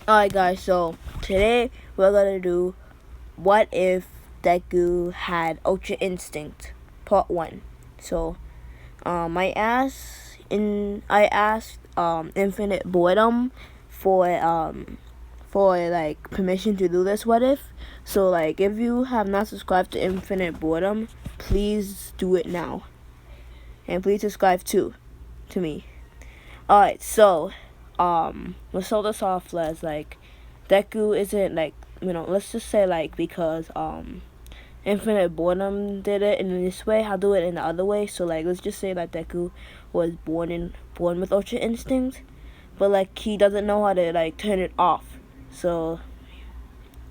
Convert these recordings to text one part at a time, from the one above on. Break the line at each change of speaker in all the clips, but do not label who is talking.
Alright guys, so today we're gonna do what if Deku had Ultra Instinct Part 1. So I asked Infinite Boredom for like permission to do this what if. So like if you have not subscribed to Infinite Boredom, please do it now. And please subscribe too to me. Alright, so let's start this off as like Deku isn't like, let's just say like because Infinite Boredom did it in this way, I'll do it in the other way. So like let's just say that Deku was born with Ultra Instinct, but like he doesn't know how to like turn it off. So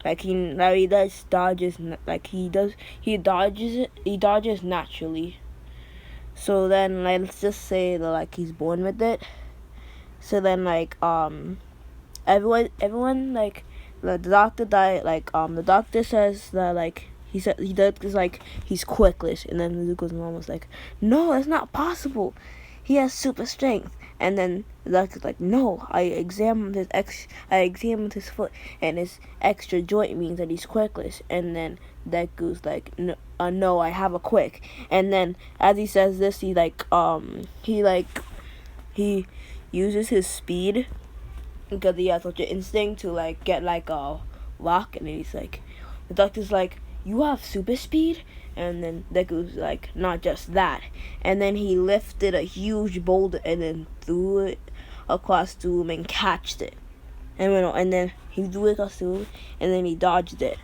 like he dodges naturally. So then like let's just say that like he's born with it. So then like everyone like the doctor died, like the doctor says that like he does like he's quickless, and then Zuko's mom was like, no, that's not possible, he has super strength. And then the doctor's like, no, I examined his foot, and his extra joint means that he's quickless. And then Deku's like, no, I have a quick. And then as he says this, he uses his speed because he has such an instinct to like get like a rock, and then he's like, the doctor's like, you have super speed? And then Deku's like, not just that. And then he lifted a huge boulder and then threw it across the room and catched it. And then he threw it across the room and then he dodged it.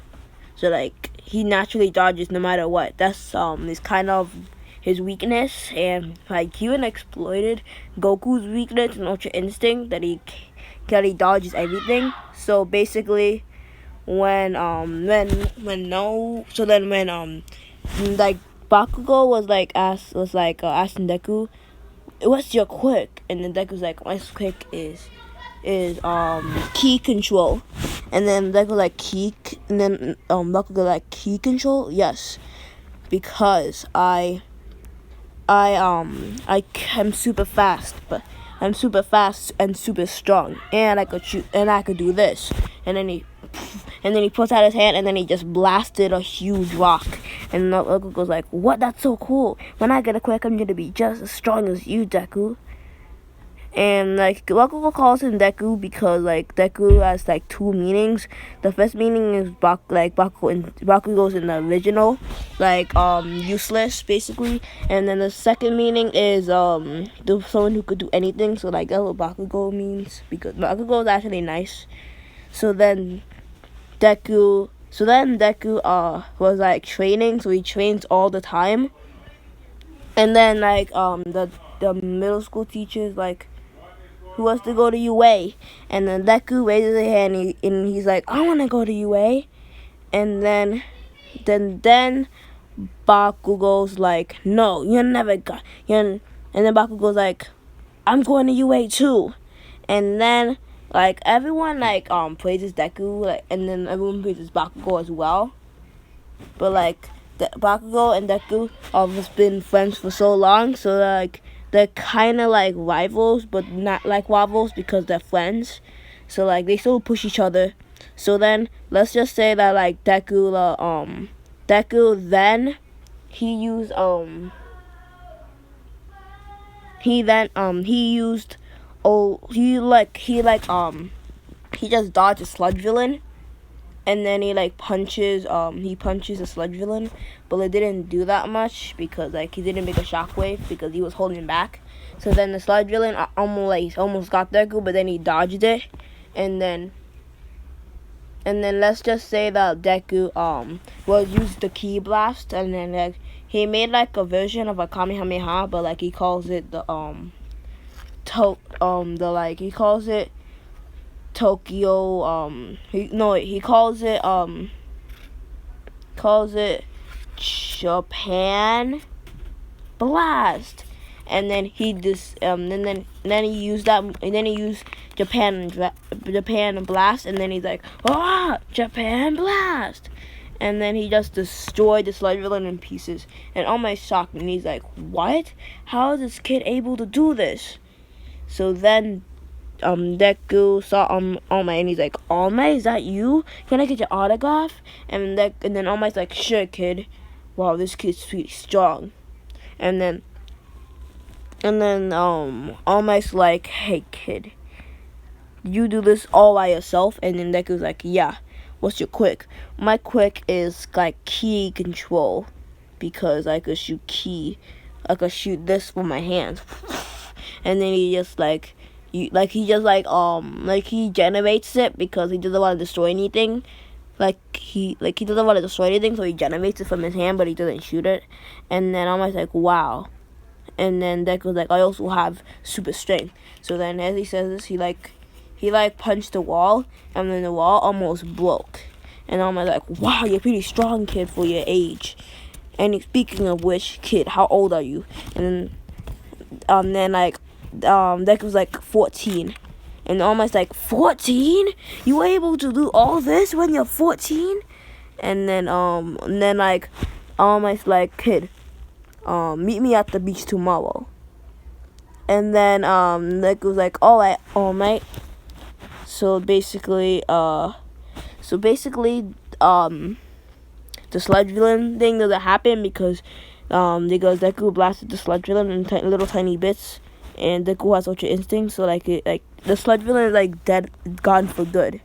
So like he naturally dodges no matter what. That's is kind of his weakness, and like he even exploited Goku's weakness and Ultra Instinct that he dodges everything. So basically when like Bakugo was asking Deku, what's your quick? And then Deku's like, my quick is key control. And then Deku like Bakugo like, key control? Yes, because I'm super fast, but I'm super fast and super strong, and I could shoot, and I could do this. And then he puts out his hand, and then he just blasted a huge rock. And Deku goes like, what? That's so cool. When I get a quick, I'm gonna be just as strong as you, Deku. And like Bakugo calls him Deku because like Deku has like two meanings. The first meaning is Bakugo's in the original, like useless basically. And then the second meaning is someone who could do anything. So like that's what Bakugo means, because Bakugo is actually nice. So then Deku was like training, so he trains all the time. And then like the middle school teachers like, who wants to go to UA? And then Deku raises his hand, and he's like, I want to go to UA. And then Bakugo's like, no, you never got. And then Bakugo's like, I'm going to UA too. And then like everyone like praises Deku, like, and then everyone praises Bakugo as well. But like Bakugo and Deku have been friends for so long, so like they're kind of like rivals, but not like rivals because they're friends. So like they still push each other. So then let's just say that like Deku then he used he just dodged a sludge villain. And then he punches a sludge villain, but it didn't do that much because like he didn't make a shockwave because he was holding back. So then the sludge villain almost got Deku, but then he dodged it. And then let's just say that Deku used the ki blast, and then like he made like a version of a Kamehameha, but like he calls it he calls it Tokyo, he calls it Japan Blast. And then he used Japan Blast, and then he's like, Japan Blast. And then he just destroyed the sludge villain in pieces. And All Might's shocked, and he's like, what? How is this kid able to do this? So then Deku saw All Might, and he's like, All Might, is that you? Can I get your autograph? And then All Might's like, sure, kid. Wow, this kid's pretty strong. And then All Might's like, hey, kid, you do this all by yourself? And then Deku's like, yeah. What's your quick? My quick is like key control, because I could shoot this with my hands. And then he just he generates it because he doesn't want to destroy anything. He doesn't want to destroy anything, so he generates it from his hand, but he doesn't shoot it. And then I'm like, wow. And then Deku's like, I also have super strength. So then as he says this, he punched the wall, and then the wall almost broke. And I'm like, wow, you're pretty strong, kid, for your age. And speaking of which, kid, how old are you? And then Deku's like 14. And Almost like, 14? You were able to do all this when you're 14? And then Almost like, kid, meet me at the beach tomorrow. And then Deku's like, alright, All Might. So basically, the sludge villain thing doesn't happen because Deku blasted the sludge villain in little tiny bits, and Deku has Ultra Instinct, so the sludge villain is dead, gone for good.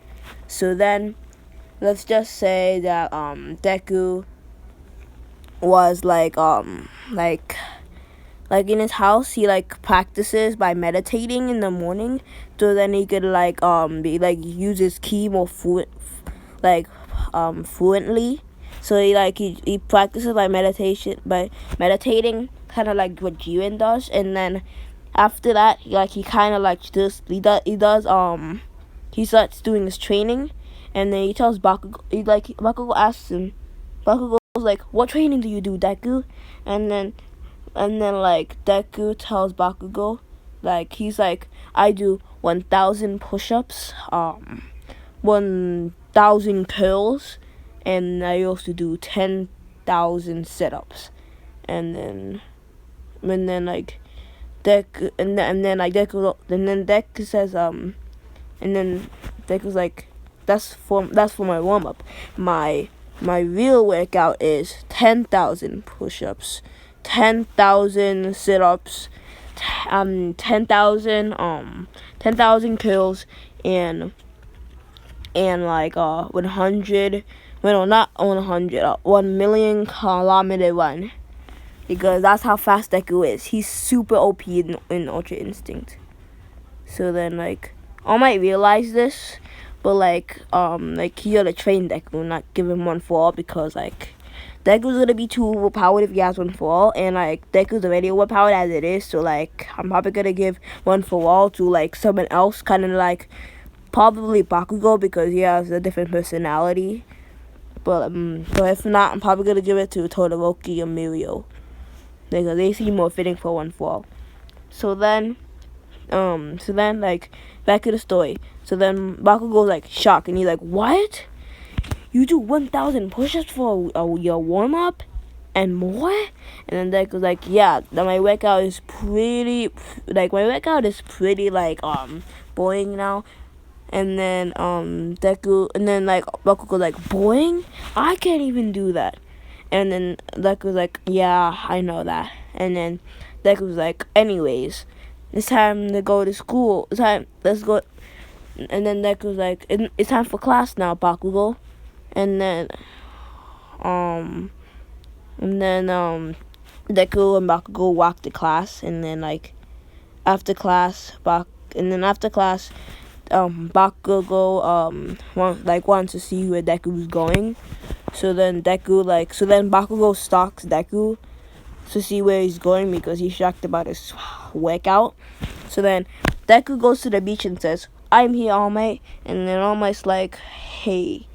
So then, let's just say that Deku was in his house, he practices by meditating in the morning, so then he could use his ki more fluently. So he practices by meditating, kind of like what Jiren does, and then after that, he starts doing his training, and then he tells Bakugo, Bakugo asks him, Bakugo's like, what training do you do, Deku? And then Deku tells Bakugo, he's like, I do 1,000 push-ups, 1,000 curls, and I also do 10,000 sit-ups. And then Deku, and then Deku says, and then Deku's like, that's for my warm-up. My real workout is 10,000 push-ups, 10,000 sit-ups, 10,000 curls, and 1 million kilometer run, because that's how fast Deku is. He's super OP in Ultra Instinct. So then All Might realize this, but he gotta train Deku, not give him one for all, because Deku's gonna be too overpowered if he has one for all, and Deku's already overpowered as it is, so I'm probably gonna give one for all to someone else, kind of probably Bakugo, because he has a different personality. But if not, I'm probably gonna give it to Todoroki or Mirio, because they seem more fitting for one for all. So then back to the story. So then Bakugo's shocked, and he's like, what? You do 1,000 push-ups for your warm-up and more? And then Deku's like, yeah, my workout is pretty boring now. And then Bakugo's like, boring? I can't even do that. And then Deku's like, yeah, I know that. And then Deku's like, anyways, it's time to go to school. Let's go. And then Deku's like, it's time for class now, Bakugo. And then Deku and Bakugo walk to class, and then after class, Bakugo wants to see where Deku's going. So then Bakugo stalks Deku to see where he's going, because he's shocked about his workout. So then Deku goes to the beach and says, I'm here, All Might. And then All Might's like, hey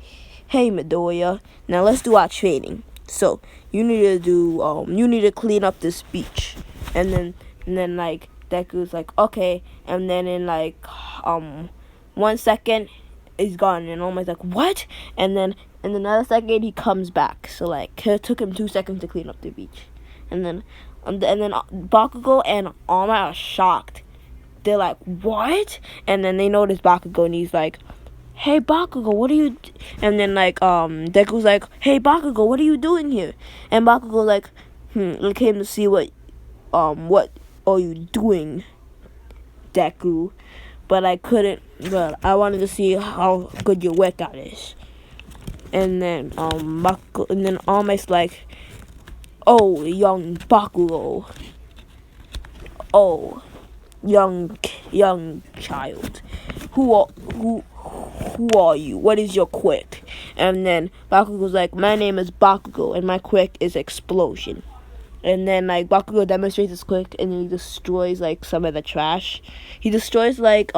Midoriya, now let's do our training. So you need to clean up this beach. And then Deku's like, okay. And then in 1 second, he's gone, and All Might's like, what? And then in another second, he comes back. So it took him 2 seconds to clean up the beach. And then Bakugo and All Might are shocked. they're like, what? And then they notice Bakugo, and he's like, hey Bakugo, what are you and then Deku's like, hey Bakugo, what are you doing here? And Bakugo like, I came to see what are you doing, Deku? But I couldn't, but I wanted to see how good your workout is. And then Bakugo, and then All Might's like, oh, young Bakugo, oh, young child, who are you? What is your quick? And then Bakugo's like, my name is Bakugo, and my quick is explosion. And then Bakugo demonstrates his quick, and he destroys some of the trash. He destroys he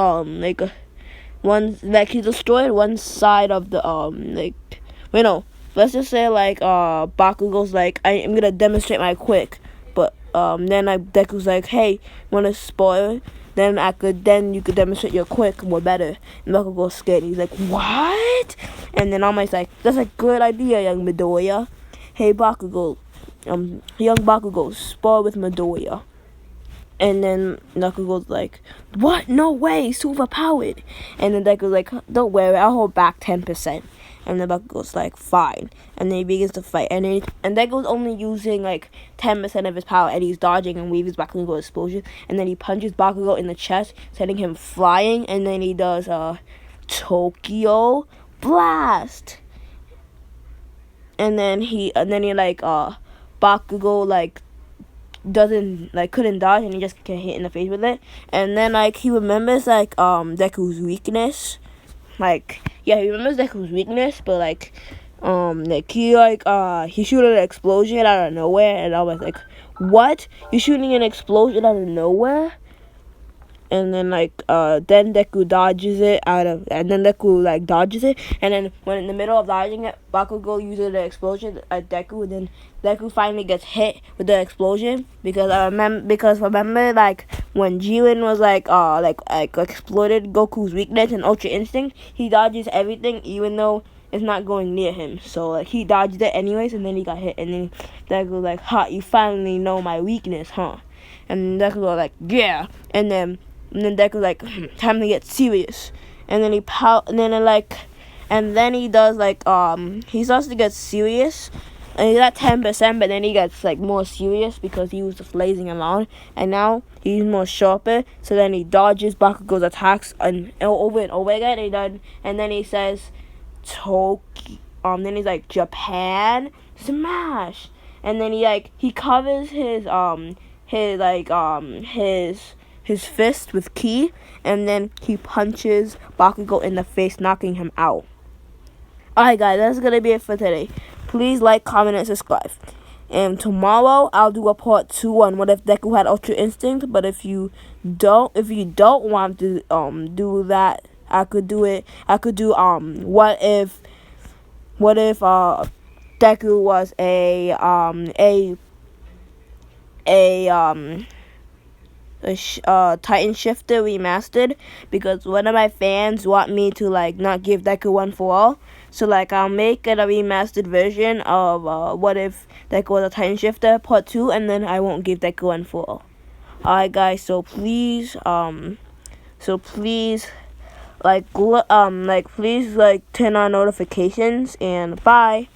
destroyed one side of the let's just say Bakugo's like, I'm gonna demonstrate my quick, but then Deku's like, hey, wanna spoil it? Then you could demonstrate your quick more better. And Bakugo's scared. He's like, what? And then All Might's like, that's a good idea, young Midoriya. Hey Bakugo, young Bakugo, spar with Midoriya. And then Bakugo's like, what? No way, he's overpowered. And then Deku's like, don't worry, I'll hold back 10%. And then Bakugo's like, fine. And then he begins to fight. And Deku's only using 10% of his power, and he's dodging and weaves Bakugo explosion. And then he punches Bakugo in the chest, sending him flying. And then he does Tokyo Blast. And then Bakugo couldn't dodge, and he just get hit in the face with it. And then he remembers Deku's weakness. He remembers Deku's weakness, but he shooted an explosion out of nowhere, and I was like, what? You're shooting an explosion out of nowhere? And then then Deku dodges it dodges it, and then when in the middle of dodging it, Bakugo uses the explosion at Deku, and then Deku finally gets hit with the explosion because remember when Jiren was exploited Goku's weakness and Ultra Instinct, he dodges everything even though it's not going near him. So he dodged it anyways, and then he got hit, and then Deku like, ha, you finally know my weakness, huh? And Deku was like, yeah, and then Deku's like, time to get serious. And then he does he starts to get serious, and he's at 10%, but then he gets more serious because he was just lazing around, and now he's more sharper. So then he dodges Bakugo's attacks over and over again, and then he says, then he's like, Japan, smash, and then he covers his fist with ki, and then he punches Bakugo in the face, knocking him out. Alright guys, that's gonna be it for today. Please like, comment, and subscribe. And tomorrow I'll do a part 2 on what if Deku had Ultra Instinct. But if you don't want to do that, I could do what if Deku was a Titan Shifter remastered, because one of my fans want me to not give Deku one for all. So I'll make it a remastered version of what if Deku was a Titan Shifter part 2, and then I won't give Deku one for all. Alright guys, so please please turn on notifications, and bye.